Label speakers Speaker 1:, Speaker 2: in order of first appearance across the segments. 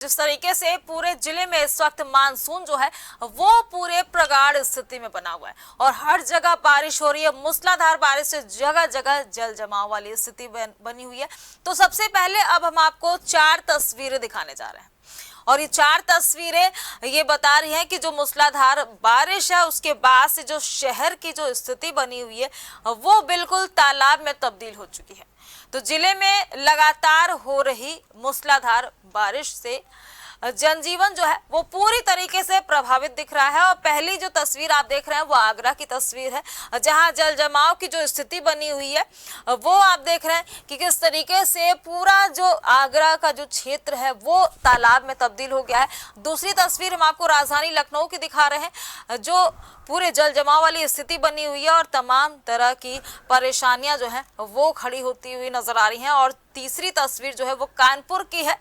Speaker 1: जिस तरीके से पूरे जिले में इस वक्त मानसून जो है वो पूरे प्रगाढ़ स्थिति में बना हुआ है और हर जगह बारिश हो रही है। मूसलाधार बारिश से जगह जगह जल जमाव वाली स्थिति बनी हुई है। तो सबसे पहले अब हम आपको 4 तस्वीरें दिखाने जा रहे हैं और ये 4 तस्वीरें ये बता रही हैं कि जो मूसलाधार बारिश है उसके बाद से जो शहर की जो स्थिति बनी हुई है वो बिल्कुल तालाब में तब्दील हो चुकी है। तो जिले में लगातार हो रही मूसलाधार बारिश से जनजीवन जो है वो पूरी तरीके से प्रभावित दिख रहा है। और पहली जो तस्वीर आप देख रहे हैं वो आगरा की तस्वीर है, जहां जल जमाव की जो स्थिति बनी हुई है वो आप देख रहे हैं कि किस तरीके से पूरा जो आगरा का जो क्षेत्र है वो तालाब में तब्दील हो गया है। दूसरी तस्वीर हम आपको राजधानी लखनऊ की दिखा रहे हैं, जो पूरे जल जमाव वाली स्थिति बनी हुई है और तमाम तरह की परेशानियां जो है वो खड़ी होती हुई नजर आ रही हैं। और तीसरी तस्वीर जो है वो कानपुर की है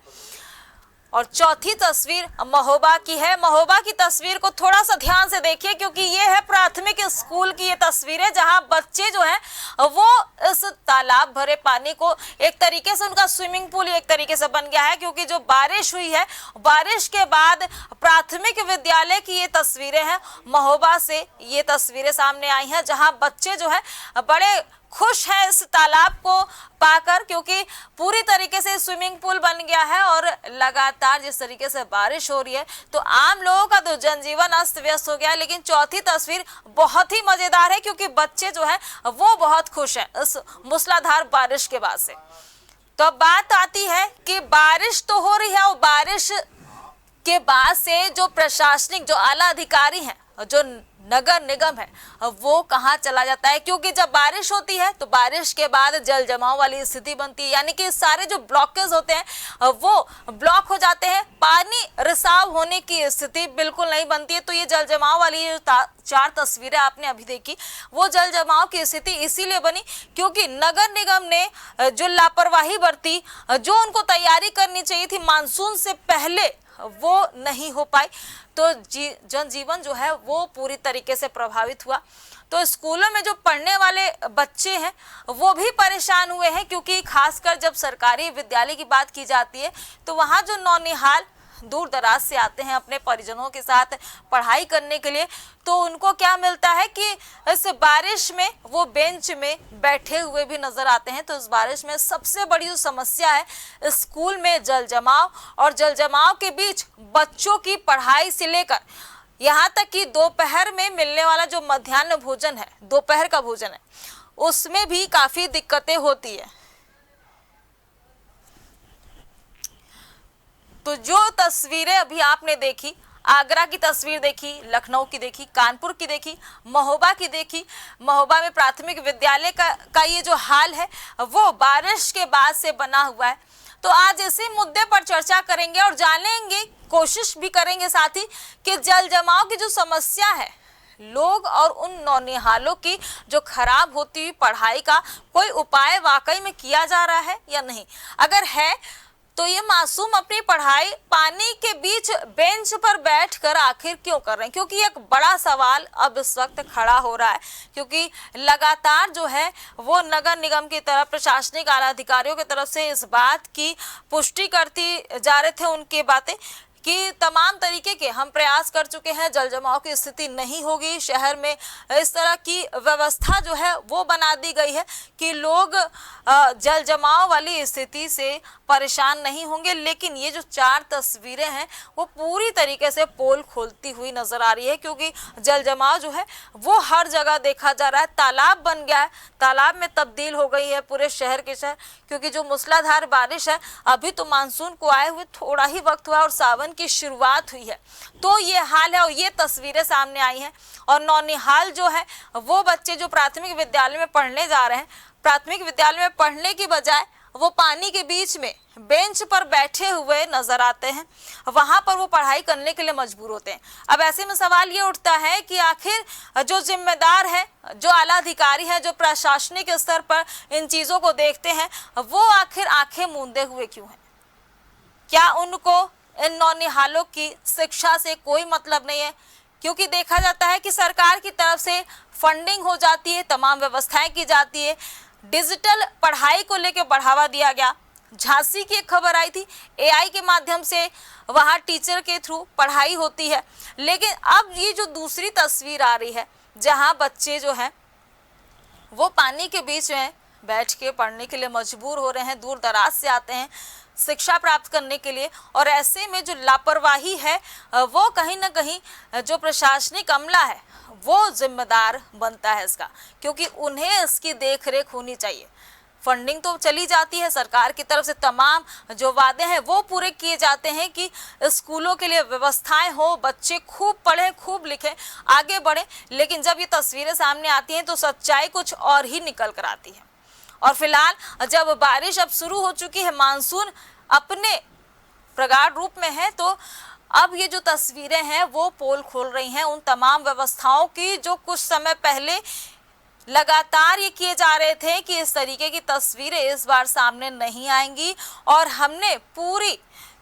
Speaker 1: और चौथी तस्वीर महोबा की है। महोबा की तस्वीर को थोड़ा सा ध्यान से देखिए क्योंकि ये है प्राथमिक स्कूल की ये तस्वीर है, जहां बच्चे जो हैं वो इस तालाब भरे पानी को एक तरीके से उनका स्विमिंग पूल एक तरीके से बन गया है। क्योंकि जो बारिश हुई है, बारिश के बाद प्राथमिक विद्यालय की ये तस्वीरें हैं, महोबा से ये तस्वीरें सामने आई हैं, जहाँ बच्चे जो है बड़े खुश है इस तालाब को पाकर, क्योंकि पूरी तरीके से स्विमिंग पूल बन गया है और लगातार जिस तरीके से बारिश हो रही है तो आम लोगों का तो जनजीवन अस्त व्यस्त हो गया है। लेकिन चौथी तस्वीर बहुत ही मजेदार है क्योंकि बच्चे जो है वो बहुत खुश है इस मूसलाधार बारिश के बाद से। तो अब बात आती है कि बारिश तो हो रही है और बारिश के बाद से जो प्रशासनिक जो आला अधिकारी हैं, जो नगर निगम है, वो कहाँ चला जाता है। क्योंकि जब बारिश होती है तो बारिश के बाद जल जमाव वाली स्थिति बनती है, यानी कि सारे जो ब्लॉकेज होते हैं वो ब्लॉक हो जाते हैं, पानी रिसाव होने की स्थिति बिल्कुल नहीं बनती है। तो ये जल जमाव वाली 4 तस्वीरें आपने अभी देखी, वो जल जमाव की स्थिति इसीलिए बनी क्योंकि नगर निगम ने जो लापरवाही बरती, जो उनको तैयारी करनी चाहिए थी मानसून से पहले, वो नहीं हो पाई। तो जनजीवन जो है वो पूरी तरीके से प्रभावित हुआ। तो स्कूलों में जो पढ़ने वाले बच्चे हैं वो भी परेशान हुए हैं, क्योंकि खासकर जब सरकारी विद्यालय की बात की जाती है तो वहाँ जो नौनिहाल दूर दराज से आते हैं अपने परिजनों के साथ पढ़ाई करने के लिए, तो उनको क्या मिलता है कि इस बारिश में वो बेंच में बैठे हुए भी नजर आते हैं। तो इस बारिश में सबसे बड़ी जो समस्या है स्कूल में जल जमाव, और जल जमाव के बीच बच्चों की पढ़ाई से लेकर यहाँ तक कि दोपहर में मिलने वाला जो मध्याह्न भोजन है, दोपहर का भोजन है, उसमें भी काफी दिक्कतें होती है। तो जो तस्वीरें अभी आपने देखी, आगरा की तस्वीर देखी, लखनऊ की देखी, कानपुर की देखी, महोबा की देखी, महोबा में प्राथमिक विद्यालय का ये जो हाल है वो बारिश के बाद से बना हुआ है। तो आज इसी मुद्दे पर चर्चा करेंगे और जानेंगे, कोशिश भी करेंगे साथ ही कि जल जमाव की जो समस्या है, लोग और उन नौनिहालों की जो खराब होती हुई पढ़ाई का कोई उपाय वाकई में किया जा रहा है या नहीं। अगर है तो ये मासूम अपनी पढ़ाई पानी के बीच बेंच पर बैठकर आखिर क्यों कर रहे हैं, क्योंकि एक बड़ा सवाल अब इस वक्त खड़ा हो रहा है। क्योंकि लगातार जो है वो नगर निगम की तरफ, प्रशासनिक आला अधिकारियों की तरफ से इस बात की पुष्टि करती जा रहे थे उनकी बातें कि तमाम तरीके के हम प्रयास कर चुके हैं, जल जमाव की स्थिति नहीं होगी। शहर में इस तरह की व्यवस्था जो है वो बना दी गई है कि लोग जल जमाव वाली स्थिति से परेशान नहीं होंगे। लेकिन ये जो 4 तस्वीरें हैं वो पूरी तरीके से पोल खोलती हुई नजर आ रही है, क्योंकि जल जमाव जो है वो हर जगह देखा जा रहा है, तालाब बन गया है, तालाब में तब्दील हो गई है पूरे शहर के शहर। क्योंकि जो मूसलाधार बारिश है, अभी तो मानसून को आए हुए थोड़ा ही वक्त हुआ और सावन की शुरुआत हुई है, तो ये हाल है और ये तस्वीरें सामने आई हैं। और नौनिहाल जो है वो बच्चे जो प्राथमिक विद्यालय में पढ़ने जा रहे हैं, प्राथमिक विद्यालय में पढ़ने की बजाय वो पानी के बीच में बेंच पर बैठे हुए नजर आते हैं, वहां पर वो पढ़ाई करने के लिए मजबूर होते हैं। अब ऐसे में सवाल ये उठता है कि आखिर जो जिम्मेदार है, जो आला अधिकारी हैं, जो प्रशासनिक स्तर पर इन चीजों को देखते हैं, वो आखिर आंखें मूंदे हुए क्यों हैं? क्या उनको इन नौनिहालों की शिक्षा से कोई मतलब नहीं है? क्योंकि देखा जाता है कि सरकार की तरफ से फंडिंग हो जाती है, तमाम व्यवस्थाएं की जाती है, डिजिटल पढ़ाई को लेकर बढ़ावा दिया गया, झांसी की एक खबर आई थी, एआई के माध्यम से वहां टीचर के थ्रू पढ़ाई होती है। लेकिन अब ये जो दूसरी तस्वीर आ रही है जहां बच्चे जो हैं वो पानी के बीच में बैठ के पढ़ने के लिए मजबूर हो रहे हैं, दूर दराज से आते हैं शिक्षा प्राप्त करने के लिए, और ऐसे में जो लापरवाही है वो कहीं ना कहीं जो प्रशासनिक अमला है वो जिम्मेदार बनता है इसका, क्योंकि उन्हें इसकी देखरेख होनी चाहिए। फंडिंग तो चली जाती है सरकार की तरफ से, तमाम जो वादे हैं वो पूरे किए जाते हैं कि स्कूलों के लिए व्यवस्थाएं हो, बच्चे खूब पढ़ें, खूब लिखें, आगे बढ़ें, लेकिन जब ये तस्वीरें सामने आती हैं तो सच्चाई कुछ और ही निकल कर आती है। और फिलहाल जब बारिश अब शुरू हो चुकी है, मानसून अपने प्रगाढ़ रूप में है, तो अब ये जो तस्वीरें हैं वो पोल खोल रही हैं उन तमाम व्यवस्थाओं की जो कुछ समय पहले लगातार ये किए जा रहे थे कि इस तरीके की तस्वीरें इस बार सामने नहीं आएंगी। और हमने पूरी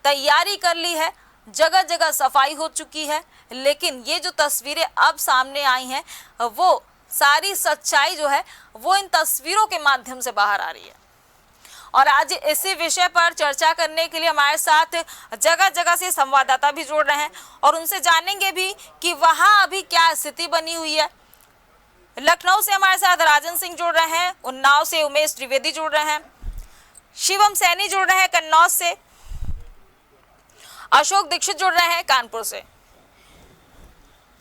Speaker 1: तैयारी कर ली है, जगह जगह सफाई हो चुकी है, लेकिन ये जो तस्वीरें अब सामने आई हैं वो सारी सच्चाई जो है वो इन तस्वीरों के माध्यम से बाहर आ रही है। और आज इसी विषय पर चर्चा करने के लिए हमारे साथ जगह जगह से संवाददाता भी जुड़ रहे हैं और उनसे जानेंगे भी कि वहां अभी क्या स्थिति बनी हुई है। लखनऊ से हमारे साथ राजन सिंह जुड़ रहे हैं, उन्नाव से उमेश त्रिवेदी जुड़ रहे हैं, शिवम सैनी जुड़ रहे हैं कन्नौज से, अशोक दीक्षित जुड़ रहे हैं कानपुर से।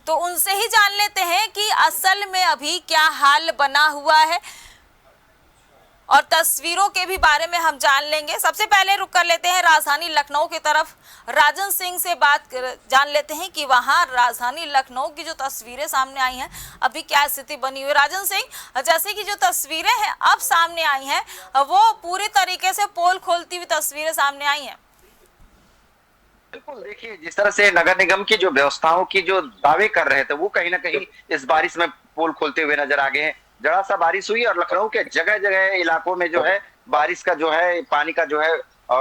Speaker 1: तो उनसे ही जान लेते हैं कि असल में अभी क्या हाल बना हुआ है और तस्वीरों के भी बारे में हम जान लेंगे। सबसे पहले रुक कर लेते हैं राजधानी लखनऊ की तरफ, राजन सिंह से जान लेते हैं कि वहां राजधानी लखनऊ की जो तस्वीरें सामने आई हैं अभी क्या स्थिति बनी हुई है। राजन सिंह, जैसे कि जो तस्वीरें हैं अब सामने आई हैं वो पूरी तरीके से पोल खोलती हुई तस्वीरें सामने आई हैं।
Speaker 2: बिल्कुल, देखिए जिस तरह से नगर निगम की जो व्यवस्थाओं की जो दावे कर रहे थे वो कहीं ना कहीं इस बारिश में पोल खोलते हुए नजर आ गए हैं। जरा सा बारिश हुई और लखनऊ के जगह जगह इलाकों में जो है बारिश का जो है पानी का जो है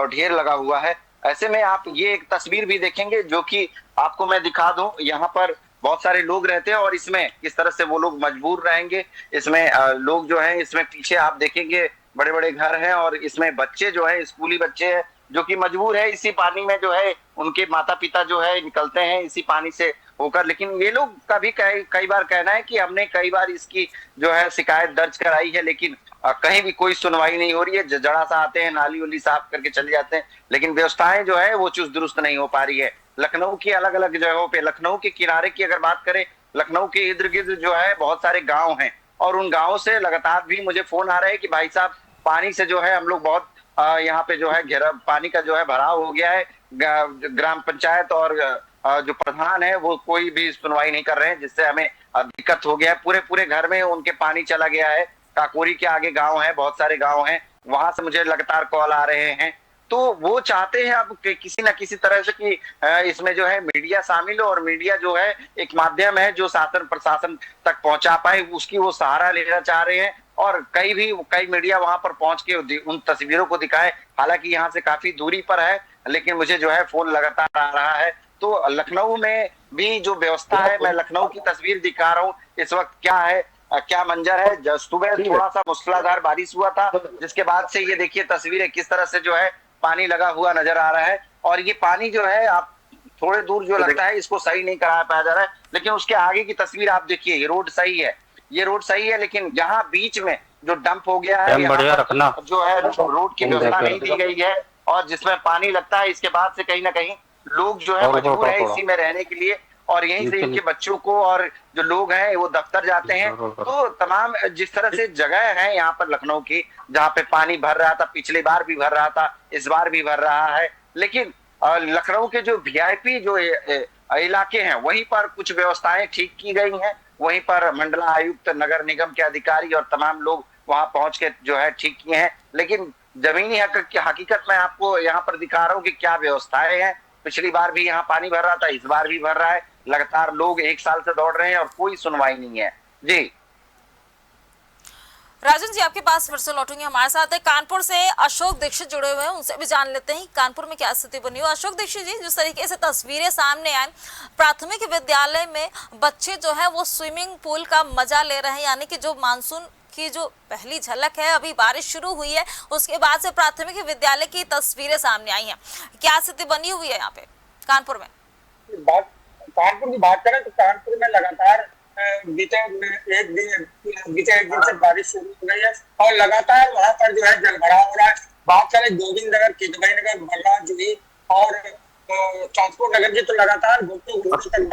Speaker 2: ढेर लगा हुआ है। ऐसे में आप ये एक तस्वीर भी देखेंगे जो कि आपको मैं दिखा दूं, यहाँ पर बहुत सारे लोग रहते हैं और इसमें किस तरह से वो लोग मजबूर रहेंगे। इसमें लोग जो है, इसमें पीछे आप देखेंगे बड़े बड़े घर हैं और इसमें बच्चे जो है, स्कूली बच्चे हैं जो कि मजबूर है इसी पानी में जो है, उनके माता पिता जो है निकलते हैं इसी पानी से होकर। लेकिन ये लोग का भी कई बार कहना है कि हमने कई बार इसकी जो है शिकायत दर्ज कराई है, लेकिन कहीं भी कोई सुनवाई नहीं हो रही है। जड़ा सा आते हैं, नाली उली साफ करके चले जाते हैं, लेकिन व्यवस्थाएं जो है वो चुस्त दुरुस्त नहीं हो पा रही है। लखनऊ की अलग अलग जगहों पे, लखनऊ के किनारे की अगर बात करें, लखनऊ के इर्द गिर्द जो है बहुत सारे गाँव हैं और उन गाँव से लगातार भी मुझे फोन आ रहे हैं कि भाई साहब पानी से जो है हम लोग बहुत यहाँ पे जो है घेरा पानी का जो है भराव हो गया है। ग्राम पंचायत और जो प्रधान है वो कोई भी सुनवाई नहीं कर रहे हैं, जिससे हमें दिक्कत हो गया है। पूरे पूरे घर में उनके पानी चला गया है। काकोरी के आगे गांव है, बहुत सारे गांव हैं, वहां से मुझे लगातार कॉल आ रहे हैं। तो वो चाहते हैं अब किसी न किसी तरह से कि इसमें जो है मीडिया शामिल हो और मीडिया जो है एक माध्यम है जो शासन प्रशासन तक पहुंचा पाए, उसकी वो सहारा लेना चाह रहे हैं। और कई मीडिया वहां पर पहुंच के उन तस्वीरों को दिखाए, हालांकि यहाँ से काफी दूरी पर है, लेकिन मुझे जो है फोन लगातार आ रहा है। तो लखनऊ में भी जो व्यवस्था है, मैं लखनऊ की तस्वीर दिखा रहा हूँ इस वक्त क्या है, क्या मंजर है। सुबह थोड़ा सा मूसलाधार बारिश हुआ था, जिसके बाद से ये देखिए तस्वीरें किस तरह से जो है पानी लगा हुआ नजर आ रहा है। और ये पानी जो है आप थोड़े दूर जो लगता है इसको सही नहीं करा पाया जा रहा है, लेकिन उसके आगे की तस्वीर आप देखिए, ये रोड सही है, ये रोड सही है, लेकिन यहाँ बीच में जो डंप हो गया है जो है रोड की व्यवस्था नहीं दी गई है और जिसमें पानी लगता है, इसके बाद से कहीं ना कहीं लोग जो है मजबूर है इसी में रहने के लिए और यहीं से इनके बच्चों को और जो लोग हैं वो दफ्तर जाते हैं। तो तमाम जिस तरह से जगह है यहाँ पर लखनऊ की जहाँ पे पानी भर रहा था, पिछली बार भी भर रहा था, इस बार भी भर रहा है, लेकिन लखनऊ के जो वीआईपी जो इलाके हैं वहीं पर कुछ व्यवस्थाएं ठीक की गई हैं, वहीं पर मंडला आयुक्त, नगर निगम के अधिकारी और तमाम लोग वहां पहुंच के जो है ठीक किए हैं। लेकिन जमीनी हकीकत में आपको यहाँ पर दिखा रहा हूँ कि क्या व्यवस्थाएं हैं। पिछली बार भी यहाँ पानी भर रहा था, इस बार भी भर रहा है, लगातार लोग एक साल से दौड़ रहे हैं और कोई सुनवाई नहीं है। जी
Speaker 1: राजन जी, आपके पास फिर से लौटूंगे। हमारे साथ है कानपुर से अशोक दीक्षित जुड़े हुए हैं, उनसे भी जान लेते हैं कानपुर में क्या स्थिति बनी हो। अशोक दीक्षित जी, जिस तरीके से तस्वीरें सामने आए, प्राथमिक विद्यालय में बच्चे जो है वो स्विमिंग पूल का मजा ले रहे हैं, यानी कि जो मानसून की जो पहली झलक है, अभी बारिश शुरू हुई है उसके बाद से प्राथमिक विद्यालय की तस्वीरें सामने आई हैं। क्या स्थिति बनी हुई है यहाँ पे कानपुर में?
Speaker 3: कानपुर की बात करें तो कानपुर में लगातार बीते एक दिन से बारिश शुरू हो गई है और लगातार वहां पर जो है जलभराव हो रहा है। बात करें गोविंद नगर, किदवई नगर, बर्रा, जुही और ट्रांसपोर्ट नगर की तो लगातार घुटनों घुटनों तक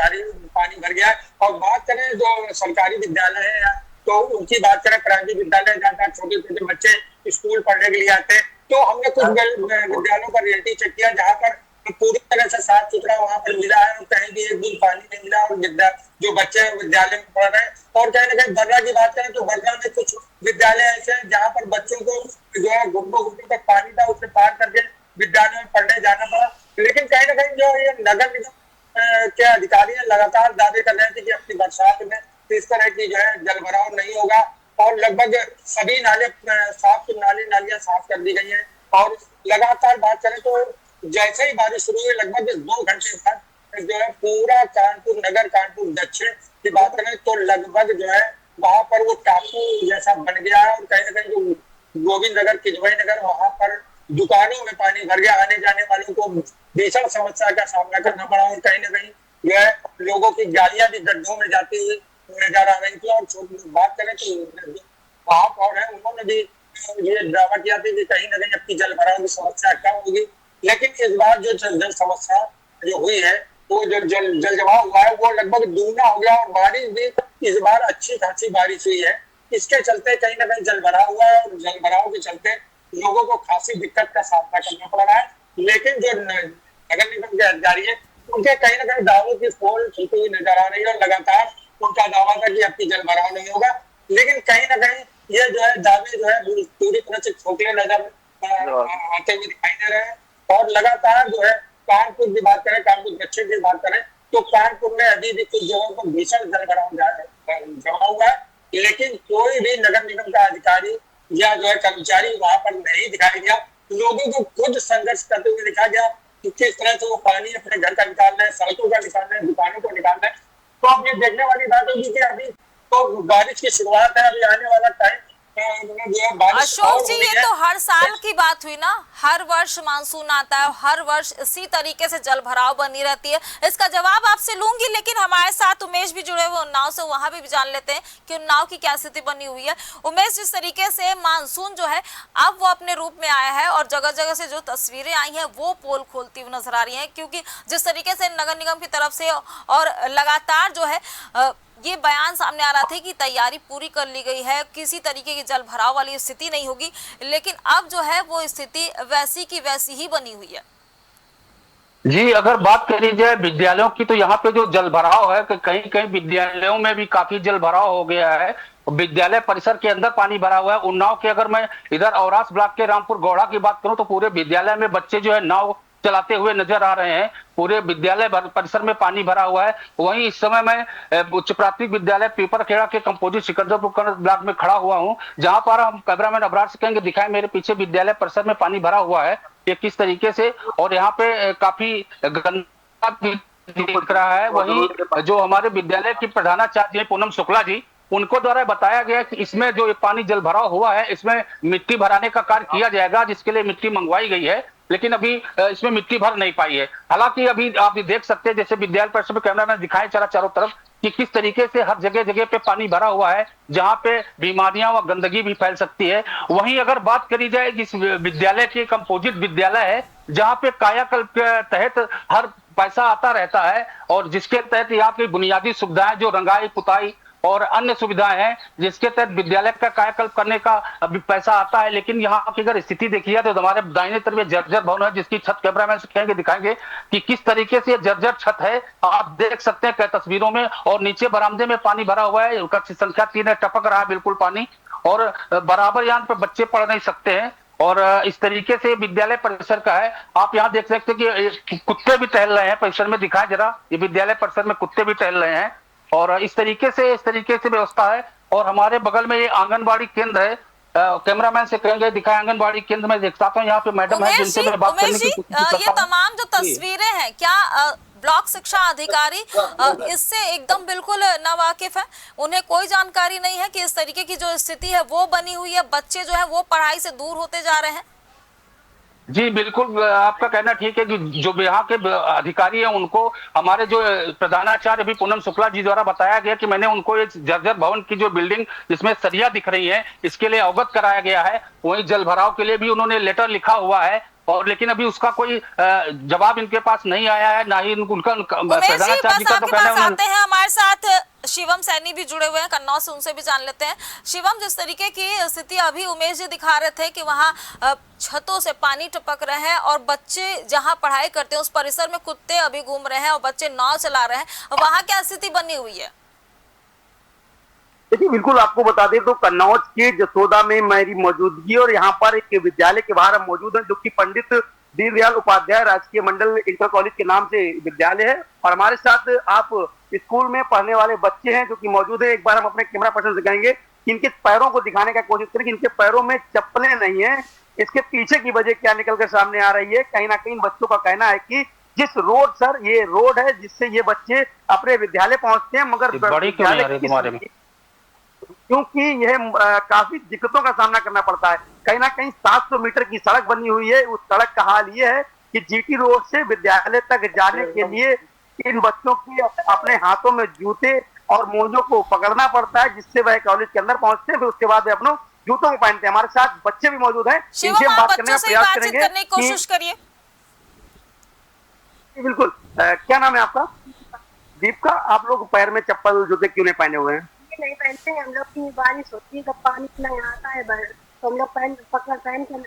Speaker 3: पानी भर गया है। और बात करें जो सरकारी विद्यालय है तो उनकी बात करें, प्राइवेट विद्यालय जहाँ छोटे छोटे बच्चे स्कूल पढ़ने के लिए आते हैं, तो हमने कुछ विद्यालयों का रियलिटी चेक किया जहाँ पर पूरी तरह से साफ सुथरा वहां पर मिला है और कहीं भी एक दिन पानी नहीं मिला। और जो बच्चे विद्यालय में पढ़ रहे हैं, और कहीं ना कहीं बर्रा की बात करें तो बर्रा में कुछ विद्यालय ऐसे हैं जहाँ पर बच्चों को जो है घुटनों घुटनों तक पानी था, उसे पार करके विद्यालय में पढ़ने जाना पड़ा। लेकिन कहीं ना कहीं जो ये नगर निगम के अधिकारी है लगातार दावे कर रहे थे कि अपनी बरसात में इस तरह की जो है जलभराव नहीं होगा और लगभग सभी नालियां साफ कर दी गई है। और लगातार बात करें तो जैसे ही बारिश शुरू हुई लगभग 2 घंटे बाद जो है पूरा कानपुर नगर, कानपुर दक्षिण की बात करें तो लगभग जो है वहां पर वो टापू जैसा बन गया है। और कहीं ना कहीं जो गोविंद नगर, किदवई नगर, वहां पर दुकानों में पानी भर गया, आने जाने वालों को भीषण समस्या का सामना करना पड़ा। और कहीं ना कहीं जो है लोगों की गाड़ियां भी गड्ढों में जाती हुई नजर आ रही थी। और बात करें तो वहां पर है उन्होंने भी ये दावा किया था कि कहीं ना कहीं अपनी जलभराव की समस्या कम होगी। लेकिन इस बार जो जल समस्या जो हुई है वो जो जल जमाव हुआ है वो लगभग दुगना हो गया। और बारिश भी इस बार अच्छी खासी बारिश हुई है, इसके चलते कहीं ना कहीं जलभराव हुआ है और जलभराव के चलते लोगों को खासी दिक्कत का सामना करना पड़ रहा है। लेकिन जो नगर निगम के अधिकारी है उनके कहीं ना कहीं दावों की पोल खींची हुई नजर आ रही है और लगातार उनका दावा था कि अब की जलभराव नहीं होगा। लेकिन कहीं ना कहीं ये जो है दावे जो है पूरी तरह से खोखले नजर आते हुए दिखाई दे रहे हैं। और लगातार जो है कानपुर की बात करें, कानपुर दक्षिण की बात करें तो कानपुर में अभी भी कुछ जगहों पर भीषण जलभराव जमा हुआ है। लेकिन कोई भी नगर निगम का अधिकारी या जो है कर्मचारी वहां पर नहीं दिखाया गया। लोगों को खुद संघर्ष करते हुए दिखा गया कि किस तरह से वो पानी अपने घर का निकाल रहे हैं, सड़कों का निकाल रहे हैं, दुकानों को निकाल रहे हैं। तो अब ये देखने वाली बात होगी कि अभी तो बारिश की शुरुआत है, अभी आने वाला टाइम
Speaker 1: अशोक जी, ये तो हर साल की बात हुई ना, हर वर्ष मानसून आता है, हर वर्ष इसी तरीके से जलभराव बनी रहती है। इसका जवाब आपसे लूंगी, लेकिन हमारे साथ उमेश भी जुड़े हुए उन्नाव से, वहां भी जान लेते हैं कि उन्नाव की क्या स्थिति बनी हुई है। उमेश, जिस तरीके से मानसून जो है अब वो अपने रूप में आया है और जगह जगह से जो तस्वीरें आई हैं वो पोल खोलती हुई नजर आ रही है, क्योंकि जिस तरीके से नगर निगम की तरफ से और लगातार जो है ये बयान सामने आ रहा था कि तैयारी पूरी कर ली गई है, किसी तरीके की जलभराव वाली स्थिति नहीं होगी, लेकिन अब जो है वो स्थिति वैसी की वैसी ही बनी हुई है।
Speaker 4: जी, अगर बात करी जाए विद्यालयों की तो यहाँ पे जो जलभराव है कि कहीं कहीं विद्यालयों में भी काफी जलभराव हो गया है। विद्यालय परिसर के अंदर पानी भरा हुआ है। उन्नाव के अगर मैं इधर औरास ब्लॉक के रामपुर गौड़ा की बात करूं तो पूरे विद्यालय में बच्चे जो है नाव चलाते हुए नजर आ रहे हैं। पूरे विद्यालय परिसर में पानी भरा हुआ है। वहीं इस समय मैं उच्च प्राथमिक विद्यालय पीपरखेड़ा के कंपोजिट सिकंदरपुर ब्लॉक में खड़ा हुआ हूं, जहां पर हम कैमरामैन अबरार से कहेंगे दिखाएं मेरे पीछे विद्यालय परिसर में पानी भरा हुआ है ये किस तरीके से, और यहाँ पे काफी गंदा दिख रहा है। वहीं जो हमारे विद्यालय की प्रधानाचार्य पूनम शुक्ला जी, उनको द्वारा बताया गया कि इसमें जो पानी जल भराव हुआ है इसमें मिट्टी भराने का कार्य किया जाएगा, जिसके लिए मिट्टी मंगवाई गई है, लेकिन अभी इसमें मिट्टी भर नहीं पाई है। हालांकि अभी आप देख सकते हैं जैसे विद्यालय परिसर में कैमरा में दिखाए चला चारों तरफ कि किस तरीके से हर जगह जगह पे पानी भरा हुआ है, जहां पे बीमारियां व गंदगी भी फैल सकती है। वहीं अगर बात करी जाए जिस विद्यालय के कंपोजिट विद्यालय है जहां पे कायाकल्प के तहत हर पैसा आता रहता है और जिसके तहत यहाँ की बुनियादी सुविधाएं जो रंगाई पुताई और अन्य सुविधाएं हैं जिसके तहत विद्यालय का कायाकल्प करने का अभी पैसा आता है, लेकिन यहाँ की अगर स्थिति देखी जाए तो हमारे दाहिने तरफ में जर्जर भवन है जिसकी छत कैमरामैन से कहेंगे दिखाएंगे कि किस तरीके से जर्जर छत है। आप देख सकते हैं कई तस्वीरों में, और नीचे बरामदे में पानी भरा हुआ है, कक्ष संख्या 3 है, टपक रहा है बिल्कुल पानी, और बराबर यहाँ पे बच्चे पढ़ नहीं सकते हैं। और इस तरीके से विद्यालय परिसर का है। आप यहाँ देख सकते हैं कि कुत्ते भी टहल रहे हैं परिसर में, दिखाएं जरा, ये विद्यालय परिसर में कुत्ते भी टहल रहे हैं और इस तरीके से व्यवस्था है। और हमारे बगल में ये आंगनबाड़ी केंद्र है, कैमरामैन से कहेंगे दिखाएं आंगनबाड़ी केंद्र में देखता हूँ यहाँ पे मैडम है जिनसे मैं बात करने की
Speaker 1: ये तमाम जो तस्वीरें हैं क्या ब्लॉक शिक्षा अधिकारी इससे एकदम बिल्कुल नावाकिफ है, उन्हें कोई जानकारी नहीं है कि इस तरीके की जो स्थिति है वो बनी हुई है, बच्चे जो है वो पढ़ाई से दूर होते जा रहे हैं।
Speaker 4: जी बिल्कुल, आपका कहना ठीक है कि जो यहाँ के अधिकारी हैं उनको हमारे जो प्रधानाचार्य अभी पूनम शुक्ला जी द्वारा बताया गया कि मैंने उनको एक जर्जर भवन की जो बिल्डिंग जिसमें सरिया दिख रही है इसके लिए अवगत कराया गया है। वहीं जल भराव के लिए भी उन्होंने लेटर लिखा हुआ है, और लेकिन अभी उसका कोई जवाब इनके पास नहीं आया है, ना ही उनका प्रधानाचार्य जी का तो कहना है।
Speaker 1: आते हैं हमारे साथ शिवम सैनी भी जुड़े हुए हैं कन्नौज से, उनसे भी जान लेते हैं। शिवम, जिस तरीके की स्थिति अभी उमेश जी दिखा रहे थे कि वहाँ छतों से पानी टपक रहे हैं और बच्चे जहाँ पढ़ाई करते हैं उस परिसर में कुत्ते अभी घूम रहे हैं और बच्चे नाव चला रहे हैं, वहाँ क्या स्थिति बनी हुई है?
Speaker 5: देखिए, बिल्कुल आपको बता दें तो कन्नौज के जसोदा में मेरी मौजूदगी और यहाँ पर एक विद्यालय के बाहर हम मौजूद हैं जो कि पंडित दीनदयाल उपाध्याय राजकीय मंडल इंटर कॉलेज के नाम से विद्यालय है। और हमारे साथ आप स्कूल में पढ़ने वाले बच्चे हैं जो कि मौजूद है। एक बार हम अपने कैमरा पर्सन से कहेंगे कि इनके पैरों को दिखाने का कोशिश करें कि इनके पैरों में चप्पलें नहीं है। इसके पीछे की वजह क्या निकल कर सामने आ रही है? कहीं ना कहीं बच्चों का कहना है कि जिस रोड सर ये रोड है जिससे ये बच्चे अपने विद्यालय पहुंचते हैं, मगर क्योंकि यह काफी दिक्कतों का सामना करना पड़ता है। कहीं ना कहीं 700 मीटर की सड़क बनी हुई है। उस सड़क का हाल ये है कि जीटी रोड से विद्यालय तक जाने के लिए इन बच्चों की अपने हाथों में जूते और मोजों को पकड़ना पड़ता है, जिससे वह कॉलेज के अंदर पहुंचते हैं। फिर उसके बाद वे अपने जूतों को पहनते हैं। हमारे साथ बच्चे भी मौजूद हैं, इनसे हम बात करने का प्रयास करेंगे।
Speaker 1: कोशिश करिए।
Speaker 5: बिल्कुल, क्या नाम है आपका? दीपिका। आप लोग पैर में चप्पल जूते क्यों नहीं पहने हुए हैं?
Speaker 6: नहीं पहनते हैं, हम लोग की बारिश होती है तो पानी इतना आता है बाहर, तो हम लोग पहन के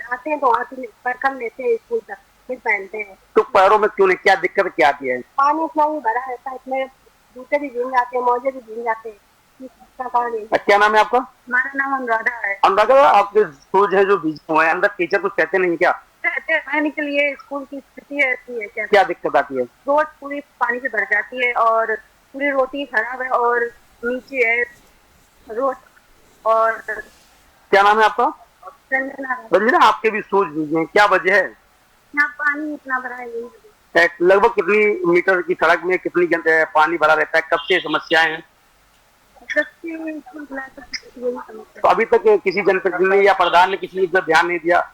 Speaker 6: आते हैं तो वहाँ से कर लेते हैं स्कूल तक, फिर पहनते हैं।
Speaker 5: तो पैरों में क्यों नहीं, क्या दिक्कत क्या आती है?
Speaker 6: पानी इतना ही भरा रहता है, इसमें जूते भी भीग जाते हैं, मोजे भी भीग जाते हैं।
Speaker 5: क्या नाम है आपका?
Speaker 6: हमारा नाम अनुराधा है।
Speaker 5: अनुराधा, आपके शूज है जो भीगे हुए हैं, अंदर टीचर कुछ कहते नहीं क्या?
Speaker 6: पहनने के लिए स्कूल की स्थिति ऐसी है।
Speaker 5: क्या दिक्कत आती है?
Speaker 6: रोड पूरी पानी से भर जाती है और पूरी रोटी खराब है और नीचे है रोड। और
Speaker 5: क्या नाम है आपका?
Speaker 6: रंजना।
Speaker 5: आपके भी शूज भीगे हैं, क्या वजह है?
Speaker 6: यहाँ पानी इतना भरा है।
Speaker 5: लगभग कितनी मीटर की सड़क में कितनी पानी भरा रहता है? कब से समस्याएं हैं? तो अभी तक किसी जनप्रतिनिधि या प्रधान ने किसी पर ध्यान नहीं दिया।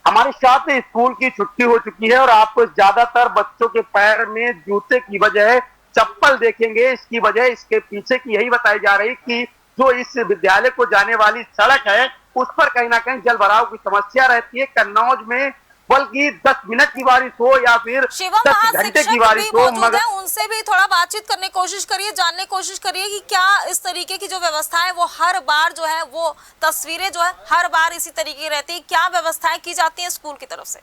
Speaker 5: हमारे साथ स्कूल की छुट्टी हो चुकी है और आप ज्यादातर बच्चों के पैर में जूते की बजाय चप्पल देखेंगे। इसकी वजह इसके पीछे की यही बताई जा रही कि जो इस विद्यालय को जाने वाली सड़क है उस पर कहीं ना कहीं जल भराव की समस्या रहती है। कन्नौज में बल्कि 10 मिनट की बारिश हो या फिर 10 घंटे की बारिश हो,
Speaker 1: मगर उनसे भी थोड़ा बातचीत करने की कोशिश करिए, जानने की कोशिश करिए कि क्या इस तरीके की जो व्यवस्था है वो हर बार जो है वो तस्वीरें जो है हर बार इसी तरीके की रहती है, क्या व्यवस्थाएं की जाती है स्कूल की तरफ से?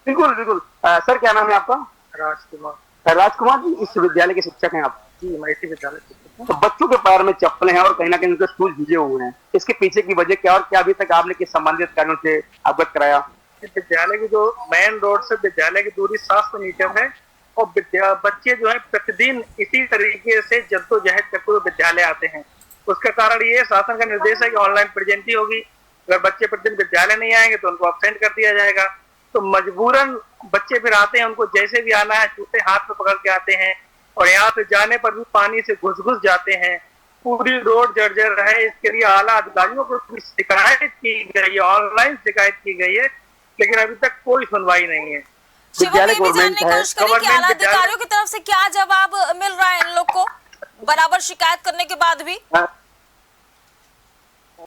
Speaker 5: बिल्कुल बिल्कुल। सर, क्या नाम है आपका?
Speaker 3: राजकुमार।
Speaker 5: राजकुमार जी, इस विद्यालय के शिक्षक हैं आप?
Speaker 3: जी, मैं इसी विद्यालय।
Speaker 5: तो बच्चों के पैर में चप्पल हैं और कहीं ना कहीं उनके शूज भीगे हुए हैं, इसके पीछे की वजह क्या और क्या अभी तक आपने किस संबंधित कार्यों से अवगत कराया?
Speaker 3: विद्यालय की जो मेन रोड से विद्यालय की दूरी 700 मीटर है और बच्चे जो है प्रतिदिन इसी तरीके से जद्दोजहद करते हुए विद्यालय आते हैं। उसका कारण ये शासन का निर्देश है कि ऑनलाइन प्रेजेंटी होगी। अगर बच्चे प्रतिदिन विद्यालय नहीं आएंगे तो उनको अब्सेंट कर दिया जाएगा। तो मजबूरन बच्चे फिर आते हैं, उनको जैसे भी आना है जूते हाथ में पकड़ के आते हैं और यहाँ से जाने पर भी पानी से घुस जाते हैं। पूरी रोड जर्जर है। इसके लिए आला अधिकारियों को शिकायत की गई है, ऑनलाइन शिकायत की गई है, लेकिन अभी तक कोई सुनवाई नहीं है।
Speaker 5: विद्यालय गवर्नमेंट है,
Speaker 1: आला अधिकारियों की तरफ से क्या जवाब मिल रहा है इन लोग को बराबर शिकायत करने के बाद भी?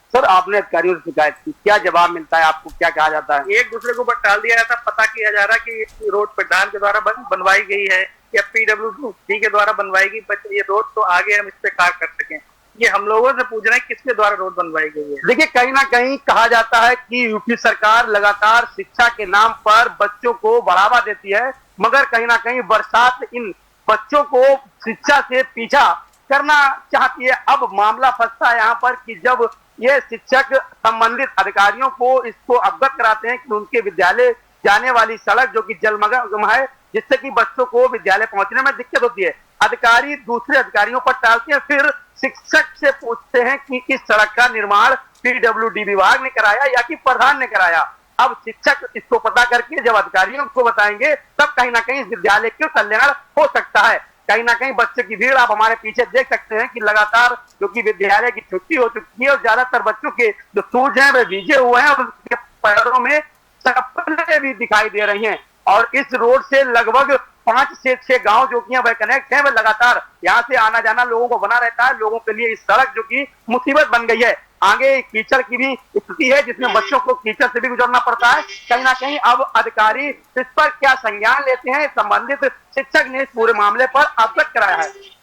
Speaker 5: सर, आपने अधिकारियों से शिकायत की, क्या जवाब मिलता है आपको? क्या कहा जाता है?
Speaker 3: एक दूसरे को ऊपर टाल दिया जाता, पता किया जा रहा कि रोड प्रधान के द्वारा बनवाई गई है या PWD के द्वारा बनवाई गई, ये रोड तो आगे हम इस पे कार्य कर सकें। ये हम लोगों से पूछ रहे हैं किसके द्वारा रोड बनवाई गई है।
Speaker 5: देखिए, कहीं ना कहीं कहा जाता है कि यूपी सरकार लगातार शिक्षा के नाम पर बच्चों को बढ़ावा देती है, मगर कहीं ना कहीं बरसात इन बच्चों को शिक्षा से पीछा करना चाहती है। अब मामला फंसता है यहाँ पर कि जब ये शिक्षक संबंधित अधिकारियों को इसको अवगत कराते हैं कि उनके विद्यालय जाने वाली सड़क जो कि जलमग्न है, जिससे कि बच्चों को विद्यालय पहुंचने में दिक्कत होती है, अधिकारी दूसरे अधिकारियों पर टालते हैं। फिर शिक्षक से पूछते हैं कि इस सड़क का निर्माण PWD विभाग ने कराया या कि प्रधान ने कराया। अब शिक्षक इसको पता करके जब अधिकारियों को बताएंगे तब कहीं ना कहीं इस विद्यालय का कल्याण हो सकता है। कहीं ना कहीं बच्चों की भीड़ आप हमारे पीछे देख सकते हैं कि लगातार जो कि विद्यालय की छुट्टी हो चुकी है और ज्यादातर बच्चों के जो शूज हैं वे भीगे हुए हैं और उनके पैरों में चप्पलें भी दिखाई दे रही हैं। और इस रोड से लगभग 5 से 6 गांव जो कि वह कनेक्ट है, वह लगातार यहाँ से आना जाना लोगों को बना रहता है। लोगों के लिए इस सड़क जो कि मुसीबत बन गई है। आगे कीचड़ की भी स्थिति है जिसमें बच्चों को कीचड़ से भी गुजरना पड़ता है। कहीं ना कहीं अब अधिकारी इस पर क्या संज्ञान लेते हैं, संबंधित शिक्षक ने इस पूरे मामले पर अवगत कराया है।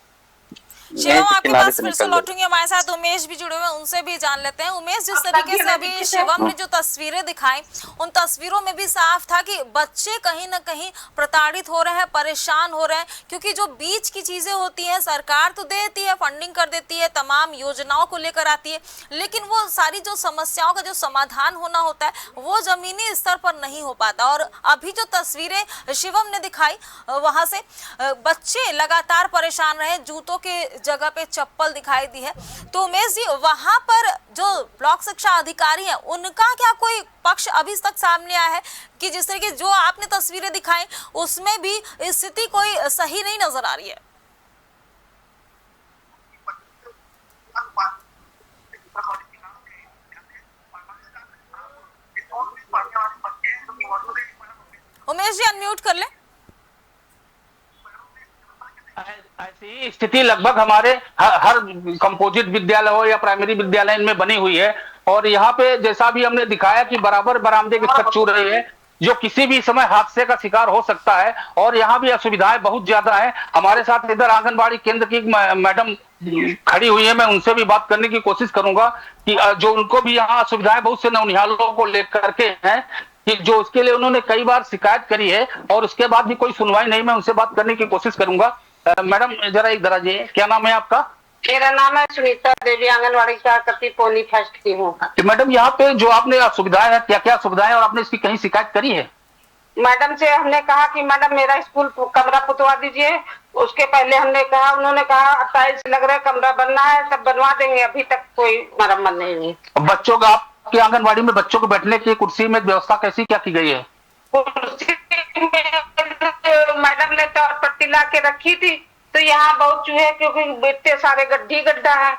Speaker 1: शिवम, आपके पास फिर से लौटूंगी। हमारे साथ उमेश भी जुड़े हुए हैं, उनसे भी जान लेते हैं। उमेश, जिस तरीके से अभी शिवम ने जो तस्वीरें दिखाई, उन तस्वीरों में भी साफ था कि बच्चे कहीं ना कहीं प्रताड़ित हो रहे हैं, परेशान हो रहे हैं, क्योंकि जो बीच की चीजें होती हैं सरकार तो देती है, फंडिंग कर देती है, तमाम योजनाओं को लेकर आती है, लेकिन वो सारी जो समस्याओं का जो समाधान होना होता है वो जमीनी स्तर पर नहीं हो पाता। और अभी जो तस्वीरें शिवम ने दिखाई वहां से बच्चे लगातार परेशान रहे, जूतों के जगह पे चप्पल दिखाई दी है। तो उमेश जी, वहां पर जो ब्लॉक शिक्षा अधिकारी हैं उनका क्या कोई पक्ष अभी तक सामने आया है कि जिस तरीके जो आपने तस्वीरें दिखाई उसमें भी स्थिति कोई सही नहीं नजर आ रही है? उमेश जी, अनम्यूट कर ले।
Speaker 4: ऐसी स्थिति लगभग हमारे हर कंपोजिट विद्यालय हो या प्राइमरी विद्यालय इनमें बनी हुई है। और यहाँ पे जैसा भी हमने दिखाया कि बराबर बरामदे के तक छू रहे हैं, जो किसी भी समय हादसे का शिकार हो सकता है। और यहाँ भी असुविधाएं बहुत ज्यादा है। हमारे साथ इधर आंगनबाड़ी केंद्र की मैडम खड़ी हुई है, मैं उनसे भी बात करने की कोशिश करूंगा कि जो उनको भी यहाँ असुविधाएं बहुत से नौनिहालों को लेकर के हैं कि जो उसके लिए उन्होंने कई बार शिकायत करी है और उसके बाद भी कोई सुनवाई नहीं। मैं उनसे बात करने की कोशिश करूंगा। मैडम जरा एक दरा जी, क्या नाम है आपका?
Speaker 7: मेरा नाम है सुनीता देवी, आंगनवाड़ी कार्यकर्ती पोनी फर्स्ट की हूँ।
Speaker 4: मैडम, यहाँ पे जो आपने सुविधाएं है, क्या क्या सुविधाएं, और आपने इसकी कहीं शिकायत करी है?
Speaker 7: मैडम से हमने कहा कि मैडम मेरा स्कूल कमरा पुतवा दीजिए। उसके पहले हमने कहा, उन्होंने कहा टाइल्स लग रहा है, कमरा बनना है, सब बनवा देंगे। अभी तक कोई मरम्मत नहीं हुई।
Speaker 4: बच्चों का आपके आंगनबाड़ी में बच्चों को बैठने की कुर्सी में व्यवस्था कैसी क्या की गई है?
Speaker 7: मैडम ने टॉर पट्टी ला के रखी थी, तो यहाँ बहुत चूहे, क्योंकि बेटे सारे गड्ढा है,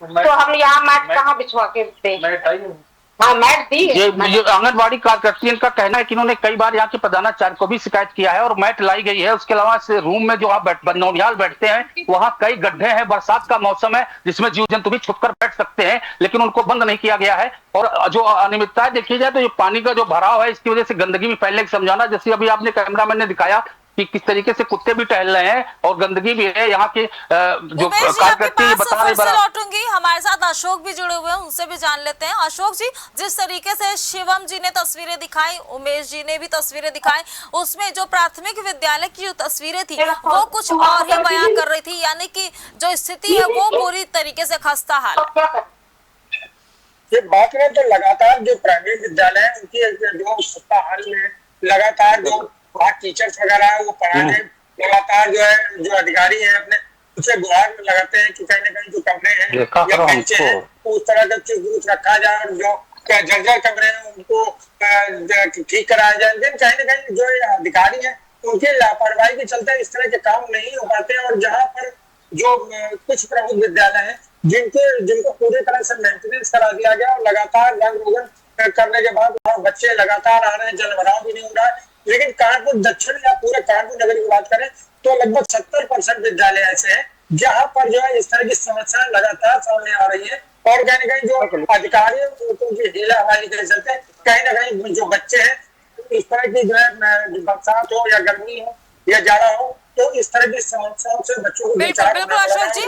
Speaker 7: तो हम यहाँ मैट कहाँ बिछवा के दें? हाँ, मैट दी है।
Speaker 4: ये आंगनबाड़ी कार्यकर्ती का कहना है कि इन्होंने कई बार यहाँ के प्रधानाचार्य को भी शिकायत किया है और मैट लाई गई है। उसके अलावा रूम में जो आप नौनिहाल बैठते हैं वहाँ कई गड्ढे हैं, बरसात का मौसम है जिसमें जीव जंतु भी छुपकर बैठ सकते हैं, लेकिन उनको बंद नहीं किया गया है। और जो अनियमितताएं देखी जाए तो ये पानी का जो भराव है इसकी वजह से गंदगी भी फैलने की समझाना, जैसे अभी आपने कैमरामैन ने दिखाया कि किस तरीके से कुत्ते भी टहल रहे हैं और गंदगी भी है। यहाँ के जो कार्यकर्ती बता रहे हैं।
Speaker 1: लौटूंगी, हमारे साथ अशोक भी जुड़े हुए हैं, उनसे भी जान लेते हैं। अशोक जी, जिस तरीके से शिवम जी ने तस्वीरें दिखाई, उमेश जी ने भी तस्वीरें दिखाई, उसमें जो प्राथमिक विद्यालय की जो तस्वीरें थी वो कुछ और ही बयां कर रही थी, यानी कि जो स्थिति है वो पूरी तरीके से खस्ता हाल है।
Speaker 3: ये बात करें तो लगातार जो प्राइमरी विद्यालय है उनकी जो खस्ता हाल में लगातार जो वहाँ टीचर्स वगैरह है वो पढ़ाने लगातार जो है जो अधिकारी है अपने उसे गुहार में लगाते हैं कि कहीं ना कहीं जो कमरे हैं या बेंचे हैं उस तरह का चीज रखा जाए और जो जर्जर कमरे हैं उनको ठीक कराया जाए। लेकिन कहीं ना कहीं जो अधिकारी है उनकी लापरवाही के चलते इस तरह के काम नहीं हो पाते। और जहाँ पर जो कुछ प्रमुख विद्यालय है जिनको पूरी तरह से मेंटेनेंस करा दिया गया और लगातार रंग रोगन करने के बाद बच्चे लगातार आ रहे हैं, जल भराव भी नहीं हो रहा है। लेकिन कानपुर दक्षिण या पूरे कानपुर नगर की बात करें तो लगभग 70% विद्यालय ऐसे हैं जहां पर जो है इस तरह की समस्याएं लगातार सामने आ रही है। और कहीं ना कहीं जो अधिकारी उनकी ढीलाहवाई के चलते कहीं ना कहीं जो बच्चे हैं इस तरह की जो है बरसात हो या गर्मी हो या जाड़ा हो तो इस तरह की समस्याओं से बच्चों को
Speaker 1: बिल्कुल बिल्कुल।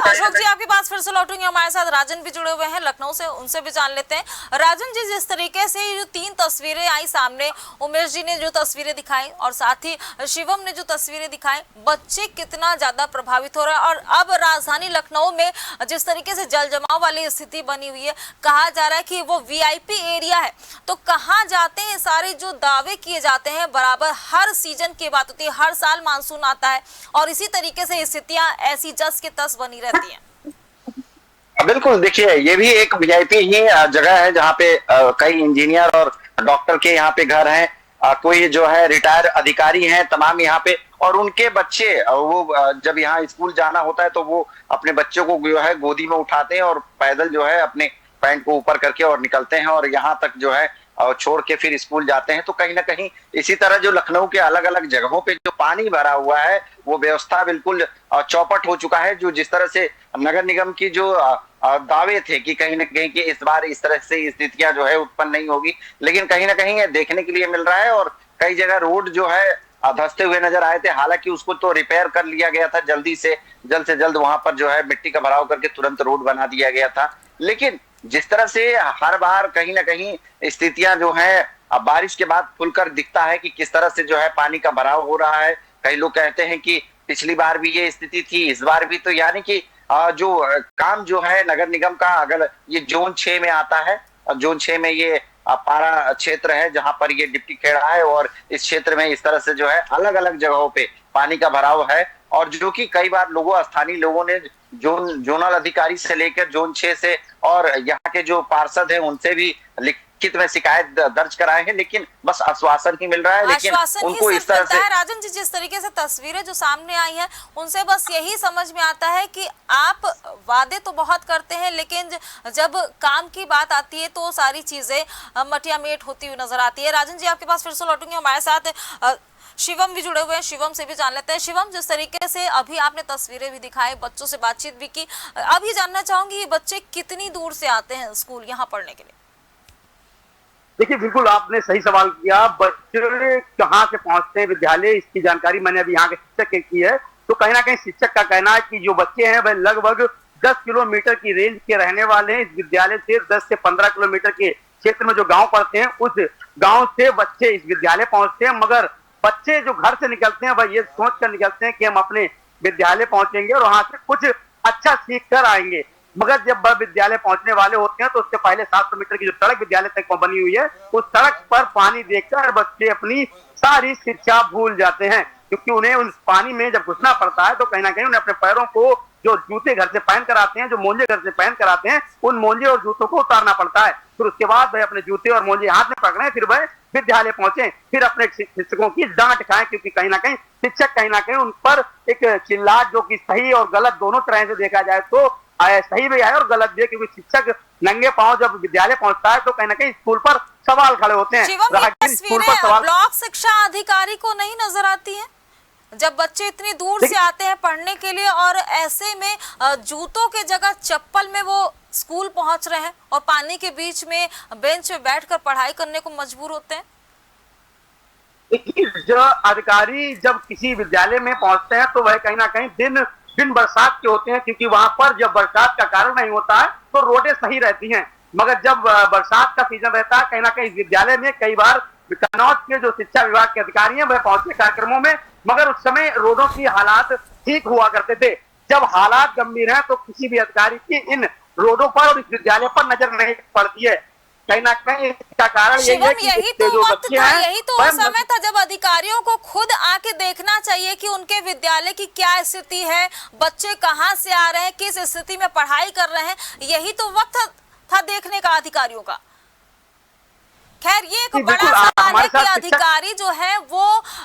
Speaker 1: अशोक जी आपके पास फिर से लौटूंगे। हमारे साथ राजन भी जुड़े हुए हैं लखनऊ से, उनसे भी जान लेते हैं। राजन जी, जिस तरीके से ये जो 3 तस्वीरें आई सामने, उमेश जी ने जो तस्वीरें दिखाई और साथ ही शिवम ने जो तस्वीरें दिखाई, बच्चे कितना ज्यादा प्रभावित हो रहे हैं। और अब राजधानी लखनऊ में जिस तरीके से जल जमाव वाली स्थिति बनी हुई है, कहा जा रहा है कि वो VIP एरिया है, तो कहाँ जाते हैं सारे जो दावे किए जाते हैं, बराबर हर सीजन की बात होती है, हर साल मानसून आता है और इसी तरीके से स्थितियां ऐसी जस के तस बनी रहती हैं।
Speaker 2: बिल्कुल, देखिए ये भी एक VIP ही जगह है जहाँ पे कई इंजीनियर और डॉक्टर के यहाँ पे घर हैं, कोई जो है रिटायर अधिकारी हैं, तमाम यहाँ पे, और उनके बच्चे वो जब यहाँ स्कूल जाना होता है तो वो अपने बच्चों को जो है गोदी में उठाते हैं और पैदल जो है अपने पैंट को ऊपर करके और निकलते हैं और यहाँ तक जो है छोड़ के फिर स्कूल जाते हैं। तो कहीं ना कहीं इसी तरह जो लखनऊ के अलग अलग जगहों पे जो पानी भरा हुआ है वो व्यवस्था बिल्कुल चौपट हो चुका है। जो जिस तरह से नगर निगम की जो दावे थे कि कहीं ना कहीं कि इस बार इस तरह से स्थितियां जो है उत्पन्न नहीं होगी, लेकिन कहीं ना कहीं ये देखने के लिए मिल रहा है और कई जगह रोड जो है धंसते हुए नजर आए थे। हालांकि उसको तो रिपेयर कर लिया गया था जल्द से जल्द वहां पर जो है मिट्टी का भराव करके तुरंत रोड बना दिया गया था। लेकिन जिस तरह से हर बार कहीं ना कहीं स्थितियां जो है अब बारिश के बाद खुलकर दिखता है कि किस तरह से जो है पानी का भराव हो रहा है। कई लोग कहते हैं कि पिछली बार भी ये स्थिति थी, इस बार भी, तो यानी कि जो काम जो है नगर निगम का, अगर ये जोन 6 में आता है, जोन 6 में ये पारा क्षेत्र है जहां पर ये डिप्टी खेड़ा है और इस क्षेत्र में इस तरह से जो है अलग अलग जगहों पे पानी का भराव है और जो कि कई बार स्थानीय लोगों ने जोनल अधिकारी से लेकर जोन 6 से और यहाँ के जो पार्षद हैं उनसे भी लिखित में शिकायत दर्ज कराए हैं, लेकिन बस आश्वासन ही मिल रहा है। लेकिन उनको इस तरह से
Speaker 1: राजन जी, जिस तरीके से तस्वीरें जो सामने आई हैं उनसे बस यही समझ में आता है कि आप वादे तो बहुत करते हैं लेकिन जब काम की बात आती है तो सारी चीजें मटियामेट होती हुई नजर आती है। राजन जी, आपके पास फिर से लौटूंगी। हमारे साथ शिवम भी जुड़े हुए हैं, शिवम से भी जान लेते हैं। शिवम, जिस तरीके से अभी आपने तस्वीरें भी दिखाई, बच्चों से बातचीत भी की, अभी जानना चाहूंगी ये बच्चे कितनी दूर से आते हैं स्कूल यहाँ पढ़ने के लिए?
Speaker 5: देखिए, बिल्कुल आपने सही सवाल किया। बच्चे कहाँ से पहुंचते हैं विद्यालय, इसकी जानकारी मैंने अभी यहाँ के शिक्षक की है। तो कहीं ना कहीं शिक्षक का कहना है कि जो बच्चे हैं वह लगभग 10 किलोमीटर की रेंज के रहने वाले हैं। इस विद्यालय से 10 से 15 किलोमीटर के क्षेत्र में जो गाँव पड़ते हैं उस गाँव से बच्चे इस विद्यालय पहुंचते हैं। मगर बच्चे जो घर से निकलते हैं वह ये सोच कर निकलते हैं कि हम अपने विद्यालय पहुंचेंगे और वहां से कुछ अच्छा सीख कर आएंगे। मगर जब वह विद्यालय पहुंचने वाले होते हैं तो उससे पहले 700 मीटर की जो सड़क विद्यालय तक बनी हुई है उस सड़क पर पानी देखकर बच्चे अपनी सारी शिक्षा भूल जाते हैं, क्योंकि उन्हें उन पानी में जब घुसना पड़ता है तो कहीं ना कहीं उन्हें अपने पैरों को जो जूते घर से पहन कर आते हैं, जो मोजे घर से पहन कर आते हैं, उन मोजे और जूतों को उतारना पड़ता है। फिर उसके बाद वह अपने जूते और मोजे हाथ में पकड़े, फिर वह विद्यालय पहुंचे, फिर अपने शिक्षकों की डांट खाएं, क्योंकि कहीं ना कहीं शिक्षक कहीं ना कहीं उन पर एक चिल्लाट जो कि सही और गलत दोनों तरह से देखा जाए तो सही भी है और गलत भी है, क्योंकि शिक्षक नंगे पांव जब विद्यालय पहुंचता है तो कहीं ना कहीं स्कूल पर सवाल खड़े होते हैं।
Speaker 1: स्कूल पर सवाल ब्लॉक शिक्षा अधिकारी को नहीं नजर आती है जब बच्चे इतनी दूर से आते हैं पढ़ने के लिए और ऐसे में जूतों के जगह चप्पल में वो स्कूल पहुंच रहे हैं और पानी के बीच में बेंच में बैठकर पढ़ाई करने को मजबूर होते हैं।
Speaker 5: जो अधिकारी जब किसी विद्यालय में पहुंचते हैं तो वह कहीं ना कहीं दिन बरसात के होते हैं, क्योंकि वहां पर जब बरसात का कारण नहीं होता है तो रोडें सही रहती हैं। मगर जब बरसात का सीजन रहता है कहीं ना कहीं विद्यालय में कई बार कन्नौज के जो शिक्षा विभाग के अधिकारी हैं वह पहुंचे कार्यक्रमों में, मगर उस समय रोडों की हालात ठीक हुआ करते थे। जब हालात गंभीर हैं तो किसी भी अधिकारी की इन रोडों पर और इस विद्यालय पर नजर नहीं पड़ती है। कहीं ना कहीं इसका कारण यही है कि
Speaker 1: यही तो वक्त था, यही तो समय था जब अधिकारियों को खुद आके देखना चाहिए कि उनके विद्यालय की क्या स्थिति है, बच्चे कहाँ से आ रहे हैं, किस स्थिति में पढ़ाई कर रहे हैं। यही तो वक्त था देखने का अधिकारियों का। खैर, ये एक बड़ा सवाल है कि अधिकारी जो है वो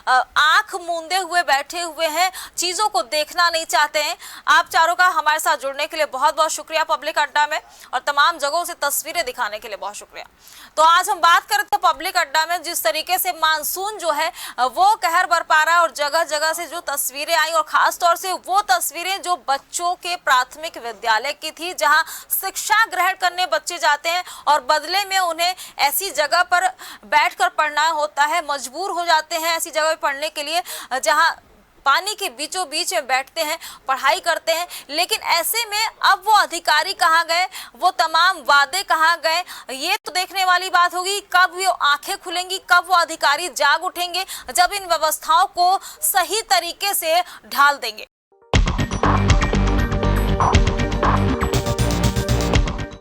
Speaker 1: आंख मूंदे हुए बैठे हुए हैं, चीजों को देखना नहीं चाहते हैं। आप चारों का हमारे साथ जुड़ने के लिए बहुत बहुत शुक्रिया पब्लिक अड्डा में, और तमाम जगहों से तस्वीरें दिखाने के लिए बहुत शुक्रिया। तो आज हम बात करते हैं पब्लिक अड्डा में जिस तरीके से मानसून जो है वो कहर बरपा रहा है और जगह जगह से जो तस्वीरें आई और खास तौर से वो तस्वीरें जो बच्चों के प्राथमिक विद्यालय की थी, जहाँ शिक्षा ग्रहण करने बच्चे जाते हैं और बदले में उन्हें ऐसी जगह पर बैठकर पढ़ना होता है, मजबूर हो जाते हैं ऐसी जगह पढ़ने के लिए जहां पानी के बीचों बीच में बैठते हैं, पढ़ाई करते हैं। लेकिन ऐसे में अब वो अधिकारी कहाँ गए, वो तमाम वादे कहाँ गए, ये तो देखने वाली बात होगी कब वो आंखें खुलेंगी, कब वो अधिकारी जाग उठेंगे, जब इन व्यवस्थाओं को सही तरीके से ढाल देंगे।